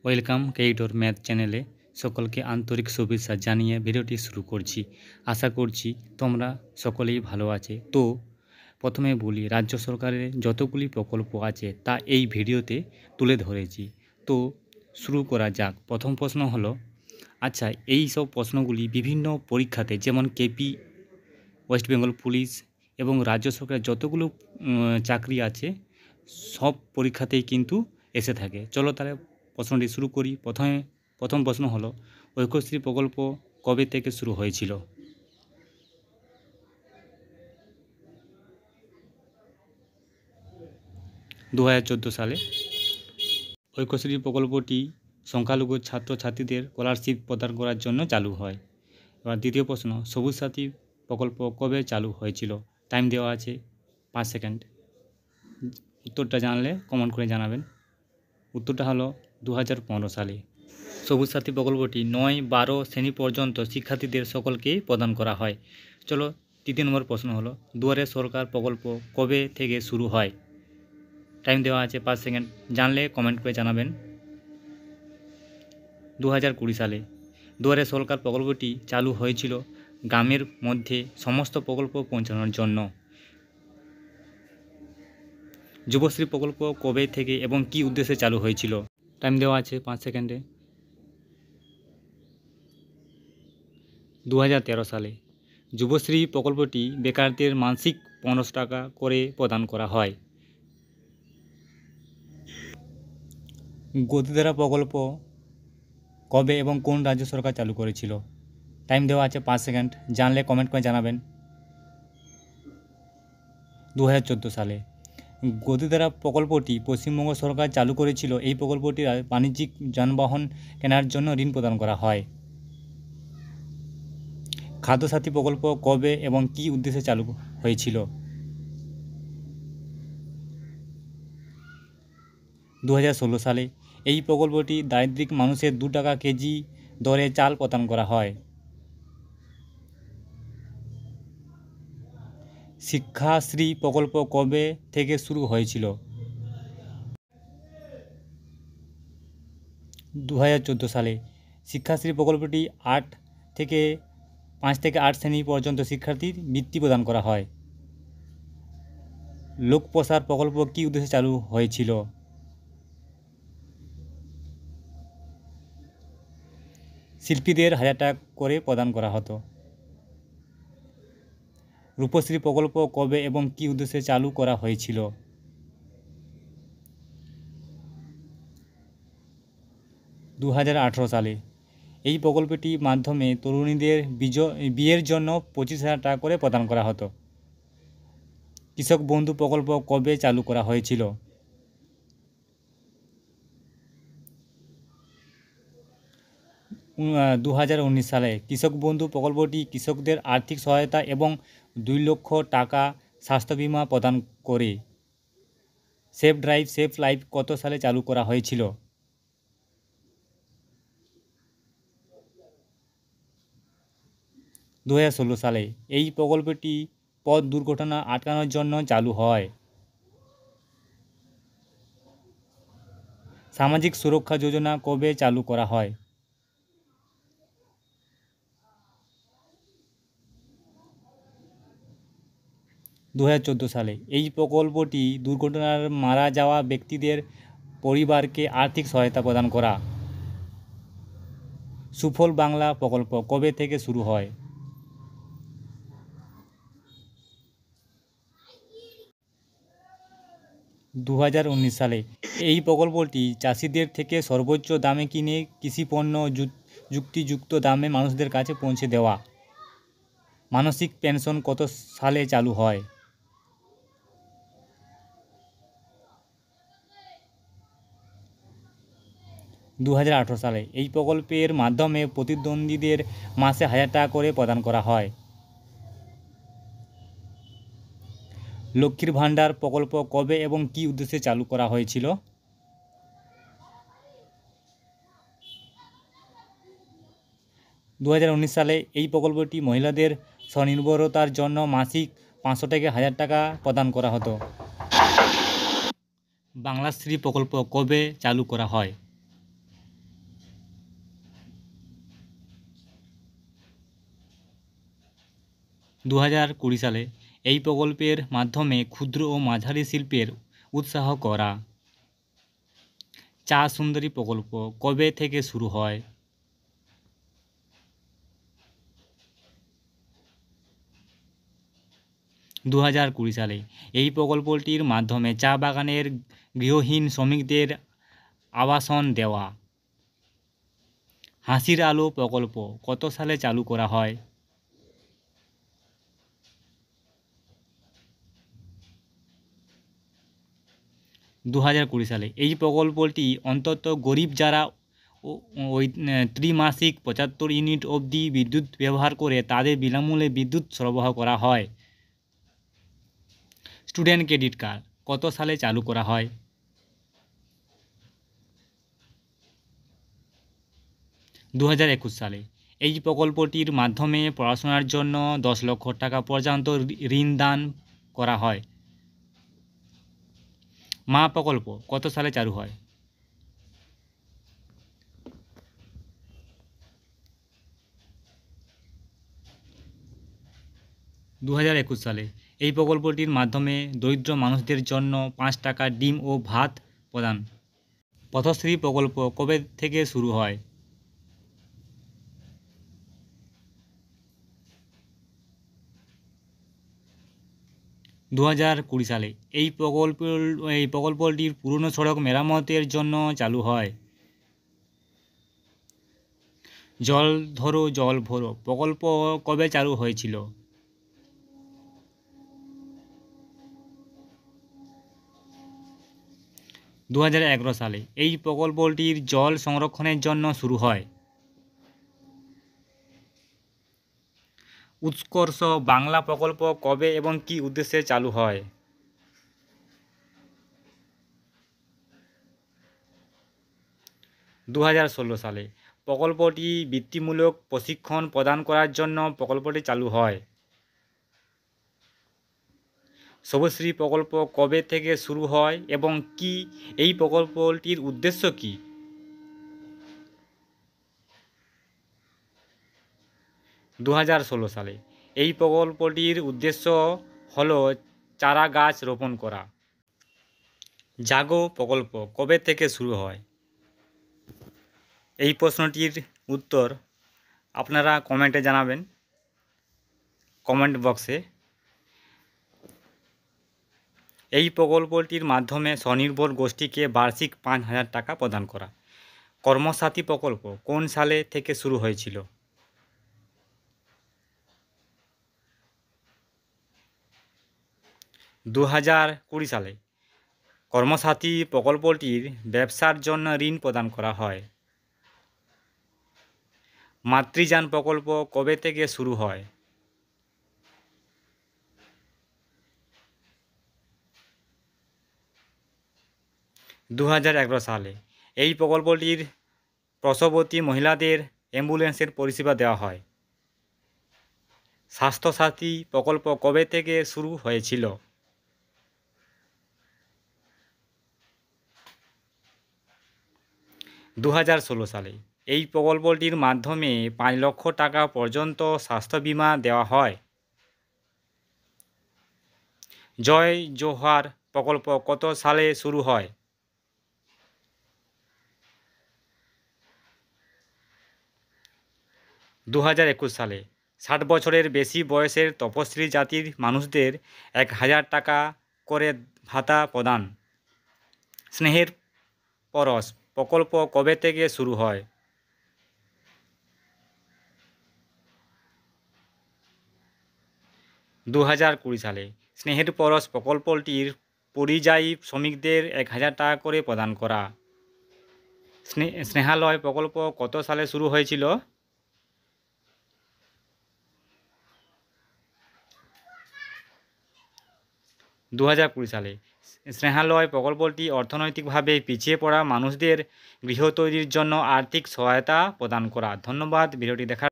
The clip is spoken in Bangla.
ওয়েলকাম ক্রেডিটর ম্যাথ চ্যানেলে সকলকে আন্তরিক শুভেচ্ছা জানিয়ে ভিডিওটি শুরু করছি। আশা করছি তোমরা সকলেই ভালো আছে। তো প্রথমে বলি, রাজ্য সরকারের যতগুলি প্রকল্প আছে তা এই ভিডিওতে তুলে ধরেছি। তো শুরু করা যাক। প্রথম প্রশ্ন হলো, আচ্ছা এই সব প্রশ্নগুলি বিভিন্ন পরীক্ষাতে, যেমন কেপি, ওয়েস্ট বেঙ্গল পুলিশ এবং রাজ্য সরকারের যতগুলো চাকরি আছে সব পরীক্ষাতেই কিন্তু এসে থাকে। চলো তাহলে প্রশ্নটি শুরু করি। প্রথম প্রশ্ন হলো, ঐক্যশ্রী প্রকল্প কবে থেকে শুরু হয়েছিল? দু সালে। ঐক্যশ্রী প্রকল্পটি সংখ্যালঘু ছাত্রছাত্রীদের স্কলারশিপ প্রদান করার জন্য চালু হয়। এবার দ্বিতীয় প্রশ্ন, সবুজ সাথী প্রকল্প কবে চালু হয়েছিল? টাইম দেওয়া আছে 5 সেকেন্ড। উত্তরটা জানলে কমেন্ট করে জানাবেন। উত্তরটা হলো 2015 সালে। সবুজ সাথী প্রকল্পটি 9-12 শ্রেণী পর্যন্ত শিক্ষার্থীদের সকলকেই প্রদান করা হয়। চলো তৃতীয় নম্বর প্রশ্ন হলো, দুয়ারে সরকার প্রকল্প কবে থেকে শুরু হয়? টাইম দেওয়া আছে 5 সেকেন্ড। জানলে কমেন্ট করে জানাবেন। 2020 সালে। দুয়ারে সরকার প্রকল্পটি চালু হয়েছিল গ্রামের মধ্যে সমস্ত প্রকল্প পৌঁছানোর জন্য। যুবশ্রী প্রকল্প কবে থেকে এবং কী উদ্দেশ্যে চালু হয়েছিল? টাইম দেওয়া আছে 5 সেকেন্ডে। 2013 সালে। যুবশ্রী প্রকল্পটি বেকারদের মাসিক 15 টাকা করে প্রদান করা হয়। গতিধারা প্রকল্প কবে এবং কোন রাজ্য সরকার চালু করেছিল? টাইম দেওয়া আছে 5 সেকেন্ড। জানলে কমেন্ট করে জানাবেন। 2014 সালে। গতিধারা প্রকল্পটি পশ্চিমবঙ্গ সরকার চালু করেছিল। এই প্রকল্পটি বাণিজ্যিক যানবাহন কেনার জন্য ঋণ প্রদান করা হয়। খাদ্যসাথী প্রকল্প কবে এবং কী উদ্দেশ্যে চালু হয়েছিল? 2016 সালে। এই প্রকল্পটি দারিদ্রিক মানুষের 2 টাকা কেজি দরে চাল প্রদান করা হয়। শিক্ষাশ্রী প্রকল্প কবে থেকে শুরু হয়েছিল? 2014 সালে। শিক্ষাশ্রী প্রকল্পটি 5 থেকে 8 শ্রেণী পর্যন্ত শিক্ষার্থীর বৃত্তি প্রদান করা হয়। লোকপ্রসার প্রকল্প কী উদ্দেশ্যে চালু হয়েছিল? শিল্পীদের 1000 টাকা করে প্রদান করা হতো। রূপশ্রী প্রকল্প কবে এবং কী উদ্দেশ্যে চালু করা হয়েছিল? 2018 সালে। এই প্রকল্পটির মাধ্যমে তরুণীদের বিয়ের জন্য 25,000 টাকা করে প্রদান করা হতো। কৃষক বন্ধু প্রকল্প কবে চালু করা হয়েছিল? 2019 সালে। কৃষক বন্ধু প্রকল্পটি কৃষকদের আর্থিক সহায়তা এবং 2 লক্ষ টাকা স্বাস্থ্য বীমা প্রদান করে। সেফ ড্রাইভ সেফ লাইফ কত সালে চালু করা হয়েছিল? 2016 সালে। এই প্রকল্পটি পথ দুর্ঘটনা আটকানোর জন্য চালু হয়। সামাজিক সুরক্ষা যোজনা কবে চালু করা হয়? 2014 সালে। এই প্রকল্পটি দুর্ঘটনায় মারা যাওয়া ব্যক্তিদের পরিবারকে আর্থিক সহায়তা প্রদান করা। সুফল বাংলা প্রকল্প কবে থেকে শুরু হয়? 2019 সালে। এই প্রকল্পটি চাষিদের থেকে সর্বোচ্চ দামে কিনে কৃষিপণ্য যুক্তিযুক্ত দামে মানুষদের কাছে পৌঁছে দেওয়া। মানসিক পেনশন কত সালে চালু হয়? 2018 সালে। এই প্রকল্পের মাধ্যমে প্রতিবন্ধীদের মাসে 1000 টাকা করে প্রদান করা হয়। লক্ষ্মীর ভাণ্ডার প্রকল্প কবে এবং কী উদ্দেশ্যে চালু করা হয়েছিল? 2019 সালে। এই প্রকল্পটি মহিলাদের স্বনির্ভরতার জন্য মাসিক 500 থেকে 1000 টাকা প্রদান করা হতো। বাংলাশ্রী প্রকল্প কবে চালু করা হয়? 2020 সালে এই প্রকল্পের মাধ্যমে ক্ষুদ্র ও মাঝারি শিল্পের উৎসাহ করা। চা সুন্দরী প্রকল্প কবে থেকে শুরু হয়? 2020 সালে এই প্রকল্পটির মাধ্যমে চা বাগানের গৃহহীন শ্রমিকদের আবাসন দেওয়া। হাসির আলো প্রকল্প কত সালে চালু করা হয়? 2020 সালে এই প্রকল্পটি অন্তত গরিব যারা ওই ত্রিমাসিক 75 ইউনিট অবধি বিদ্যুৎ ব্যবহার করে তাদের বিনামূল্যে বিদ্যুৎ সরবরাহ করা হয়। স্টুডেন্ট ক্রেডিট কার্ড কত সালে চালু করা হয়? 2021 সালে এই প্রকল্পটির মাধ্যমে পড়াশোনার জন্য 10 লক্ষ টাকা পর্যন্ত ঋণ দান করা হয়। মা প্রকল্প কত সালে চালু হয়? 2021 সালে এই প্রকল্পটির মাধ্যমে দরিদ্র মানুষদের জন্য 5 টাকা ডিম ও ভাত প্রদান। পথশ্রী প্রকল্প কবে থেকে শুরু হয়? 2020 সালে এই প্রকল্পটির পুরনো সড়ক মেরামতের জন্য চালু হয়। জল ধরো জল ভরো প্রকল্প কবে চালু হয়েছিল? 2011 সালে এই প্রকল্পটির জল সংরক্ষণের জন্য শুরু হয়। উৎকর্ষ বাংলা প্রকল্প কবে এবং কী উদ্দেশ্যে চালু হয়? 2016 সালে প্রকল্পটি বৃত্তিমূলক প্রশিক্ষণ প্রদান করার জন্য প্রকল্পটি চালু হয়। সবুজশ্রী প্রকল্প কবে থেকে শুরু হয় এবং কি এই প্রকল্পটির উদ্দেশ্য কী? 2016 সালে এই প্রকল্পটির উদ্দেশ্য হলো চারা গাছ রোপণ করা। জাগো প্রকল্প কবে থেকে শুরু হয়? এই প্রশ্নটির উত্তর আপনারা কমেন্টে জানাবেন, কমেন্ট বক্সে। এই প্রকল্পটির মাধ্যমে স্বনির্ভর গোষ্ঠীকে বার্ষিক 5,000 টাকা প্রদান করা। কর্মসাথী প্রকল্প কোন সালে থেকে শুরু হয়েছিল? 2020 সালে কর্মসাথী প্রকল্পটির ব্যবসার জন্য ঋণ প্রদান করা হয়। মাতৃযান প্রকল্প কবে থেকে শুরু হয়? 2011 সালে এই প্রকল্পটির প্রসবতী মহিলাদের অ্যাম্বুলেন্সের পরিষেবা দেওয়া হয়। স্বাস্থ্যসাথী প্রকল্প কবে থেকে শুরু হয়েছিল? 2016 সালে এই প্রকল্পটির মাধ্যমে 5 লক্ষ টাকা পর্যন্ত স্বাস্থ্য বীমা দেওয়া হয়। জয় জোহার প্রকল্প কত সালে শুরু হয়? 2021 সালে 60 বছরের বেশি বয়সের তপশিলি জাতির মানুষদের 1,000 টাকা করে ভাতা প্রদান। স্নেহের পরশ প্রকল্প কবে থেকে শুরু হয়? 2020 সালে স্নেহের পরশ প্রকল্পটির পরিযায়ী শ্রমিকদের 1,000 টাকা করে প্রদান করা। স্নেহালয় প্রকল্প কত সালে শুরু হয়েছিল? 2020 সালে স্নেহালয় প্রকল্পটি অর্থনৈতিকভাবে পিছিয়ে পড়া মানুষদের গৃহ তৈরির জন্য আর্থিক সহায়তা প্রদান করা। ধন্যবাদ ভিডিওটি দেখার